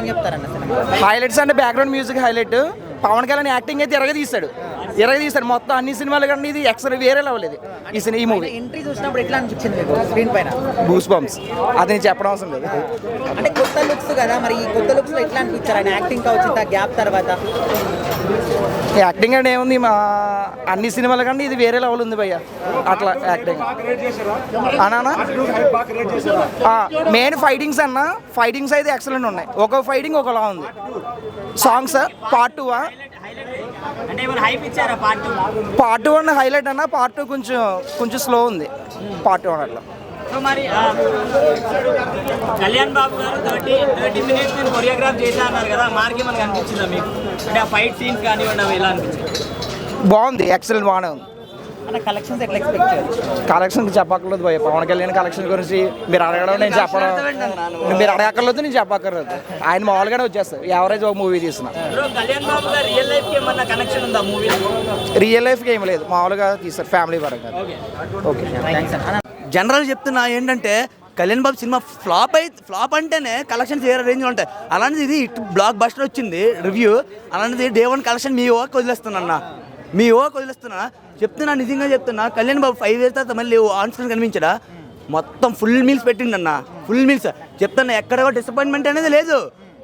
చెప్తారన్న cinema? Highlights అంటే background music highlight. Pawan Kalyan acting అయితే ఎరగదీస్తాడు మొత్తం అన్ని సినిమాలు కానీ ఇది ఎక్స్ట్రా వేరే లెవెల్ ఇది ఈ మూవీ. ఎంట్రీ చూసినప్పుడు ఎట్లా అనిపించింది మీకు స్క్రీన్ పైన? బూస్ బంప్స్, అది నేను చెప్పడం అవసరం లేదు. అంటే కొత్త లుక్స్ కదా, మరి ఈ కొత్త లుక్స్ లో ఎట్లా అనిపించారు ఆయన యాక్టింగ్ కావచ్చు గ్యాప్ తర్వాత? యాక్టింగ్ అంటే ఏముంది, మా అన్ని సినిమాల కంటే ఇది వేరే లెవెల్ ఉంది భయ్య. అట్లా యాక్టింగ్ అన్నా మెయిన్ ఫైటింగ్స్ అయితే ఎక్సలెంట్ ఉన్నాయి. ఒక ఫైటింగ్ ఒకలా ఉంది. సాంగ్స్ పార్ట్ 2 పార్ట్ 1 హైలైట్ అన్న. పార్ట్ 2 కొంచెం స్లో ఉంది. పార్ట్ 1 అట్లా. మరి కళ్యాణ్ బాబు గారు 30 minutes నేను కొరియోగ్రాఫ్ చేశా అన్నారు కదా, మార్కి మనకు అనిపించిందా మీకు? అంటే ఆ ఫైట్ సీన్స్ కానివ్వండి ఎలా అనిపించింది? బాగుంది, ఎక్సలెంట్, బాగానే ఉంది. అంటే కలెక్షన్స్ ఎట్లా ఎక్స్పెక్ట్ చేయాలి? కలెక్షన్ చెప్పక్కర్లేదు భయ్య. పవన్ కళ్యాణ్ కలెక్షన్ గురించి మీరు అడగడం, నేను చెప్పడం. మీరు అడగక్కర్లేదు, నేను చెప్పక్కర్లేదు. ఆయన మామూలుగానే వచ్చేస్తారు. యావరేజ్ ఒక మూవీ తీసిన. కళ్యాణ్ బాబు గారు రియల్ లైఫ్ కి ఏమన్నా కనెక్షన్ ఉందా మూవీ? రియల్ లైఫ్కి ఏం లేదు, మామూలుగా తీస్తారు ఫ్యామిలీ పరంగా. ఓకే, జనరల్ చెప్తున్నా ఏంటంటే కళ్యాణ్ బాబు సినిమా ఫ్లాప్ అంటేనే కలెక్షన్స్ ఏ రేంజ్లో ఉంటాయి. అలాంటిది ఇది బ్లాక్ బస్టర్ వచ్చింది రివ్యూ. అలాంటిది డే 1 కలెక్షన్ మీ ఓకి వదిలేస్తున్నా చెప్తున్నా, నిజంగా చెప్తున్నా. కళ్యాణ్ బాబు 5 years తర్వాత మళ్ళీ ఆన్ స్క్రీన్ కనిపించడా? మొత్తం ఫుల్ మీల్స్ పెట్టిండన్న, ఫుల్ మీల్స్. చెప్తున్నా, ఎక్కడ కూడా డిసప్పాయింట్మెంట్ అనేది లేదు.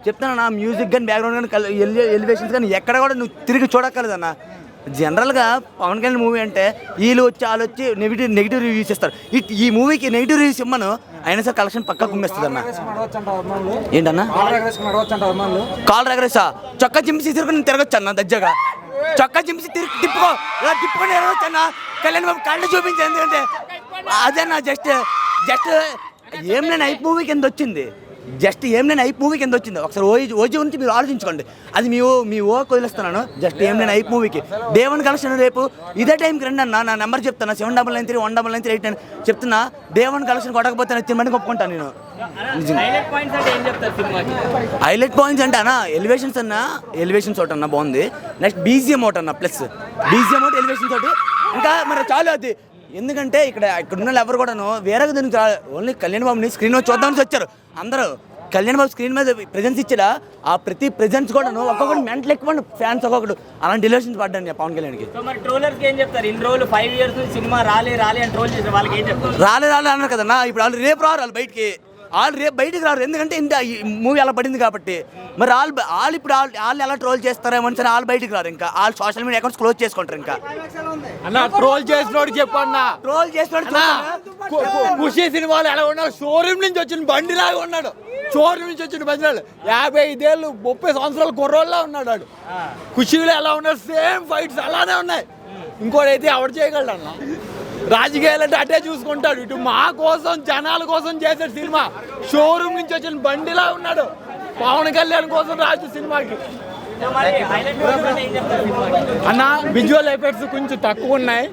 చెప్తున్నా, నా మ్యూజిక్ కానీ బ్యాక్గ్రౌండ్ కానీ ఎలివేషన్స్ కానీ ఎక్కడ కూడా నువ్వు తిరిగి చూడక్కర్లేదన్న. జనరల్గా పవన్ కళ్యాణ్ మూవీ అంటే వాళ్ళు వచ్చి నెగిటివ్ రివ్యూస్ ఇస్తారు. ఈ మూవీకి నెగిటివ్ రివ్యూస్ ఇమ్మను, అయినా సరే కలెక్షన్ పక్కా కుమ్మేస్తుంది అన్న. ఏంటన్నా కాల్ రెగరేసా? చొక్కా చింపి తిరగొచ్చు అన్న, దజ్జగా చొక్కా చింపి తిప్పుకొని తిరగొచ్చు అన్న. కళ్యాణ్ బాబు కళ్ళు చూపించాను, ఎందుకంటే అదేనా జస్ట్ ఏం నేను ఐప్ మూవీ కింద వచ్చింది. ఒకసారి ఓజీ నుంచి మీరు ఆలోచించుకోండి. అది మీ ఓకి వదిలేస్తున్నాను. జస్ట్ ఏం నేను ఐప్ మూవీకి డే 1 కలెక్షన్ రేపు ఇదే టైంకి రండి అన్న. నా నెంబర్ చెప్తాను, 7993 1993 చెప్తున్నా. డే 1 కలెక్షన్ కొట్టకపోతే నచ్చిందని ఒప్పుకుంటాను నేను. హైలైట్ పాయింట్స్ అంటే అన్న ఎలివేషన్స్ ఒకటి అన్న బాగుంది. నెక్స్ట్ బీజిఎం ఒకటి అన్న, ప్లస్ బీజిఎం ఒకటి ఎలివేషన్స్ ఒకటి ఇంకా మరి చాలు అది. ఎందుకంటే ఇక్కడ ఉన్న ఎవరు కూడాను వేరే దీనికి ఓన్లీ కళ్యాణ్ బాబుని స్క్రీన్ మీద చూద్దామని వచ్చారు అందరూ. కళ్యాణ్ బాబు స్క్రీన్ మీద ప్రెజెన్స్ ఇచ్చారా, ఆ ప్రతి ప్రెజెన్స్ కూడాను ఒక్కొక్కటి మెంటల్ ఎక్కువ ఫ్యాన్స్ ఒక్కొక్కటి అలాంటి రిలేషన్స్ పడ్డాను పవన్ కళ్యాణ్కి. మరి ట్రోలర్స్కి ఏం చెప్తారు? ఇన్ని రోజులు 5 years నుంచి సినిమా రాలే అని ట్రోల్ చేశారు, వాళ్ళకి ఏం చెప్తారు? రాలే అన్నారు కదన్నా. ఇప్పుడు వాళ్ళు రేపు రారు బయటికి, రేపు బయటికి రారు. ఎందుకంటే ఇంత ఈ మూవీ అలా పడింది కాబట్టి. మరి వాళ్ళు ఎలా ట్రోల్ చేస్తారేమో అని సరే వాళ్ళు బయటికి రారు. ఇంకా వాళ్ళు సోషల్ మీడియా అకౌంట్స్ క్లోజ్ చేసుకుంటారు. ఇంకా ట్రోల్ చేసినోడు చెప్పన్నా, ట్రోల్ చేసినోడు ఖుషి సినిమాలు ఎలా ఉన్నాడు? షోరూమ్ నుంచి వచ్చిన బండిలాగా ఉన్నాడు. షోరూమ్ నుంచి వచ్చిన బండిలాడు 55 ఏళ్ళు 30 సంవత్సరాలు కుర్రోళ్ళ ఉన్నాడు వాడు. ఖుషీలో ఎలా ఉన్నాడు? సేమ్ ఫైట్స్ అలానే ఉన్నాయి. ఇంకోటైతే ఎవరు చేయగలడు అన్న? రాజకీయాలంటే అటే చూసుకుంటాడు. ఇటు మా కోసం జనాల కోసం చేసే సినిమా. షోరూమ్ నుంచి వచ్చిన బండిలా ఉన్నాడు. పవన్ కళ్యాణ్ కోసం రాజు సినిమాకి అన్న. విజువల్ ఎఫెక్ట్స్ కొంచెం తక్కువ ఉన్నాయి.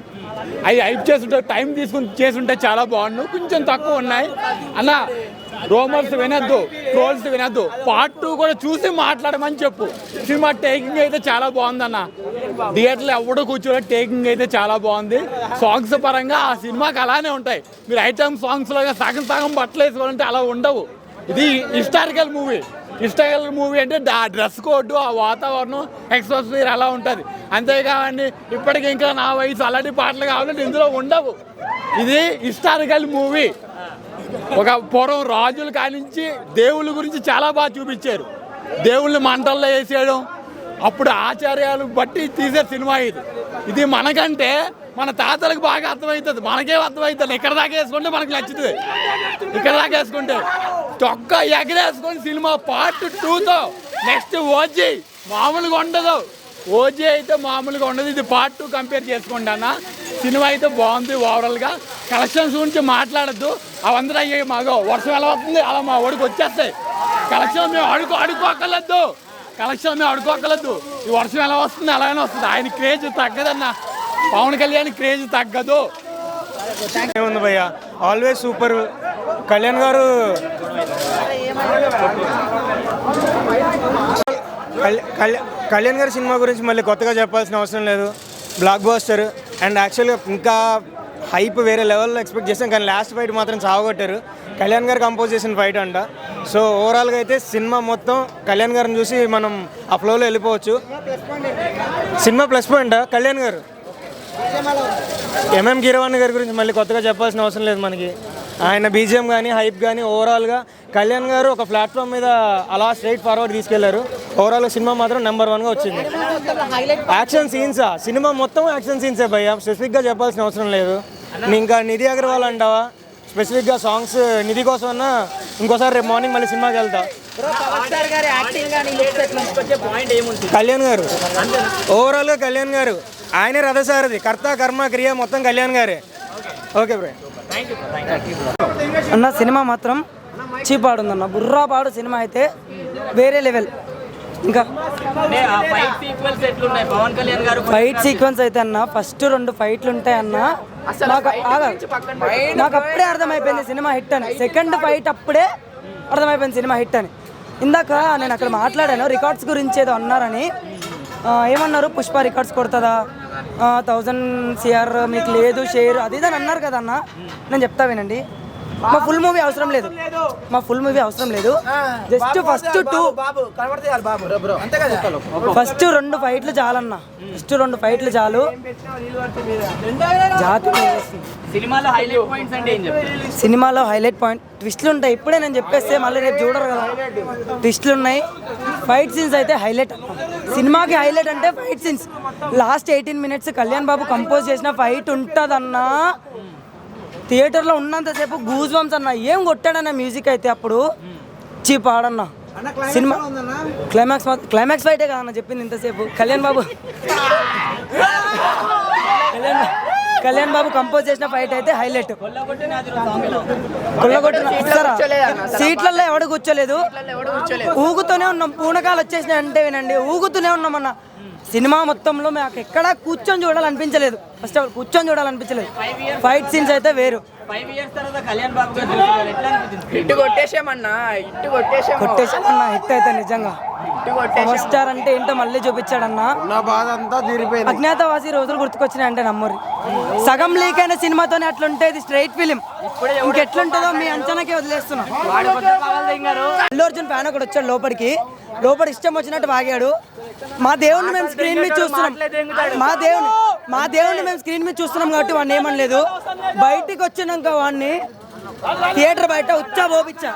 అవి హైప్ చేస్తుంటే టైం తీసుకుని చేసుంటే చాలా బాగుండు. కొంచెం తక్కువ ఉన్నాయి అన్న. రోమర్స్ వినద్దు, ట్రోల్స్ వినద్దు. పార్ట్ 2 కూడా చూసి మాట్లాడమని చెప్పు. సినిమా టేకింగ్ అయితే చాలా బాగుందన్న. థియేటర్లో ఎవడో కూర్చోలే, టేకింగ్ అయితే చాలా బాగుంది. సాంగ్స్ పరంగా ఆ సినిమాకి అలానే ఉంటాయి. మీరు ఐటమ్ సాంగ్స్ లాగా సగం బట్టలు వేసుకోవాలంటే అలా ఉండవు. ఇది హిస్టారికల్ మూవీ అంటే ఆ డ్రెస్ కోడ్, ఆ వాతావరణం, ఎక్స్పోజర్ అలా ఉంటుంది. అంతేకాదండి ఇప్పటికి ఇంకా నా వయసు అలాంటి పాటలు కావాలంటే ఇందులో ఉండవు. ఇది హిస్టారికల్ మూవీ. ఒక పూర్వం రాజుల కానించి దేవుళ్ళ గురించి చాలా బాగా చూపించారు. దేవుళ్ళని మంటల్లో వేసేయడం, అప్పుడు ఆచార్యాలు బట్టి తీసే సినిమా ఇది మనకంటే మన తాతలకు బాగా అర్థమవుతుంది. మనకేం అర్థమవుతుంది? ఇక్కడ దాకా వేసుకుంటే మనకు నచ్చుతుంది. ఇక్కడ దాకా వేసుకుంటే చొక్కా ఎగరేసుకొని సినిమా పార్ట్ 2తో నెక్స్ట్ ఓజీ మామూలుగా ఉండదు. ఓజీ అయితే మామూలుగా ఉండదు. ఇది పార్ట్ 2 కంపేర్ చేసుకోండి అన్న. సినిమా అయితే బాగుంది. ఓవరాల్గా కలెక్షన్స్ గురించి మాట్లాడద్దు. అవందరూ అయ్యాయి మాగో వర్షం ఎలా వస్తుంది అలా మా ఓడికి వచ్చేస్తాయి. కలెక్షన్ మేము అడుకోక్కర్లేదు. ఈ వర్షం ఎలా వస్తుంది అలానే వస్తుంది. ఆయన క్రేజ్ తగ్గదన్న. పవన్ కళ్యాణ్ క్రేజ్ తగ్గదు. ఏముంది భయ్య, ఆల్వేస్ సూపర్. కళ్యాణ్ గారు కళ్యాణ్ గారి సినిమా గురించి మళ్ళీ కొత్తగా చెప్పాల్సిన అవసరం లేదు. Block buster. అండ్ యాక్చువల్గా ఇంకా హైప్ వేరే లెవెల్లో ఎక్స్పెక్ట్ చేసాం, కానీ లాస్ట్ ఫైట్ మాత్రం చావగొట్టారు. కళ్యాణ్ గారు కంపోజ్ చేసిన ఫైట్ అంట. సో ఓవరాల్గా అయితే సినిమా మొత్తం కళ్యాణ్ గారిని చూసి మనం ఆ ఫ్లోలో వెళ్ళిపోవచ్చు. సినిమా ప్లస్ పాయింట్ కళ్యాణ్ గారు. ఎంఎం కీరవాణి గారి గురించి మళ్ళీ కొత్తగా చెప్పాల్సిన అవసరం లేదు మనకి. ఆయన బీజిఎం కానీ హైప్ కానీ ఓవరాల్గా కళ్యాణ్ గారు ఒక ప్లాట్ఫామ్ మీద అలా స్ట్రైట్ ఫార్వర్డ్ తీసుకెళ్లారు. ఓవరాల్గా సినిమా మాత్రం నెంబర్ 1గా వచ్చింది. యాక్షన్ సీన్సా? సినిమా మొత్తం యాక్షన్ సీన్సే భయ్యా, స్పెసిఫిక్గా చెప్పాల్సిన అవసరం లేదు. ఇంకా నిధి అగర్వాల్ అంటావా, స్పెసిఫిక్గా సాంగ్స్ నిధి కోసం అన్నా ఇంకోసారి రేపు మార్నింగ్ మళ్ళీ సినిమాకి వెళ్తా. కళ్యాణ్ గారు ఓవరాల్గా కళ్యాణ్ గారు ఆయనే రథసారథి, కర్త కర్మ క్రియ మొత్తం కళ్యాణ్ గారే. Okay bro. అన్న సినిమా మాత్రం చీపాడుందన్న, బుర్రాపాడు సినిమా అయితే వేరే లెవెల్. ఇంకా ఫైట్ సీక్వెన్స్ అయితే అన్న ఫస్ట్ 2 ఫైట్లు ఉంటాయి అన్న, నాకు అప్పుడే అర్థమైపోయింది సినిమా హిట్ అని. సెకండ్ ఫైట్ అప్పుడే అర్థమైపోయింది సినిమా హిట్ అని. ఇందాక నేను అక్కడ మాట్లాడాను రికార్డ్స్ గురించి ఏదో అన్నారని. ఏమన్నారు, పుష్ప రికార్డ్స్ కొడుతుందా, 1000 CR మీకు లేదు షేర్ అది ఇది అని అన్నారు కదా అన్న. నేను చెప్తా వినండి, మా ఫుల్ మూవీ అవసరం లేదు, జస్ట్ ఫస్ట్ 2 ఫైట్లు చాలన్న, ఫస్ట్ 2 ఫైట్లు చాలు. సినిమాలో హైలైట్ పాయింట్ ట్విస్ట్లు ఉంటాయి. ఇప్పుడే నేను చెప్పేస్తే మళ్ళీ రేపు చూడరు కదా, ట్విస్ట్లు ఉన్నాయి. ఫైట్ సీన్స్ అయితే హైలైట్. సినిమాకి హైలైట్ అంటే fight scenes. Last 18 minutes Kalyan Babu compose చేసిన ఫైట్ ఉంటుందన్నా, థియేటర్లో ఉన్నంతసేపు గూజ్ బంప్స్ అన్న. ఏం కొట్టాడన్న మ్యూజిక్ అయితే అప్పుడు చీప్ ఆడన్న. సినిమా క్లైమాక్స్ ఫైటే కదన్న చెప్పింది ఇంతసేపు. కళ్యాణ్ బాబు కంపోజ్ చేసిన ఫైట్ అయితే హైలైట్. కొల్లగొట్టిన సీట్లలో ఎవడు కూర్చోలేదు, ఊగుతూనే ఉన్నాం. పూనకాలు వచ్చేసినాయి అంటే వినండి, ఊగుతూనే ఉన్నామన్న. సినిమా మొత్తంలో మాకు ఎక్కడా కూర్చొని చూడాలనిపించలేదు, ఫస్ట్ ఆఫ్ ఆల్ కూర్చొని చూడాలనిపించలేదు. ఫైట్ సీన్స్ అయితే వేరు. కొట్టేసామన్నా హిట్ అయితే నిజంగా పవర్ స్టార్ అంటే ఏంటో మళ్ళీ చూపించాడన్నా. నా బాధ అంతా తీరిపోయింది. అజ్ఞాతవాసి రోజులు గుర్తుకొచ్చినాయి అంటే నమ్మరు. సగం లీక్ అయిన సినిమాతోనే అట్లుంటే ఇది స్ట్రైట్ ఫిలిం. ఇంకెట్లుంటుందో మీ అంచనాకే వదిలేస్తున్నా. అల్లు అర్జున్ ఫ్యాన్ ఒకటి వచ్చాడు లోపలికి ఇష్టం వచ్చినట్టు వాగాడు. మా దేవుడిని మేము స్క్రీన్ మీద చూస్తున్నాం, కాబట్టి వాడిని ఏమనలేదు. బయటికి వచ్చినాక వాడిని థియేటర్ బయట ఉచ్చా పోపిచ్చా.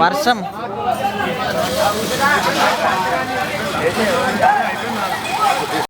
వర్షం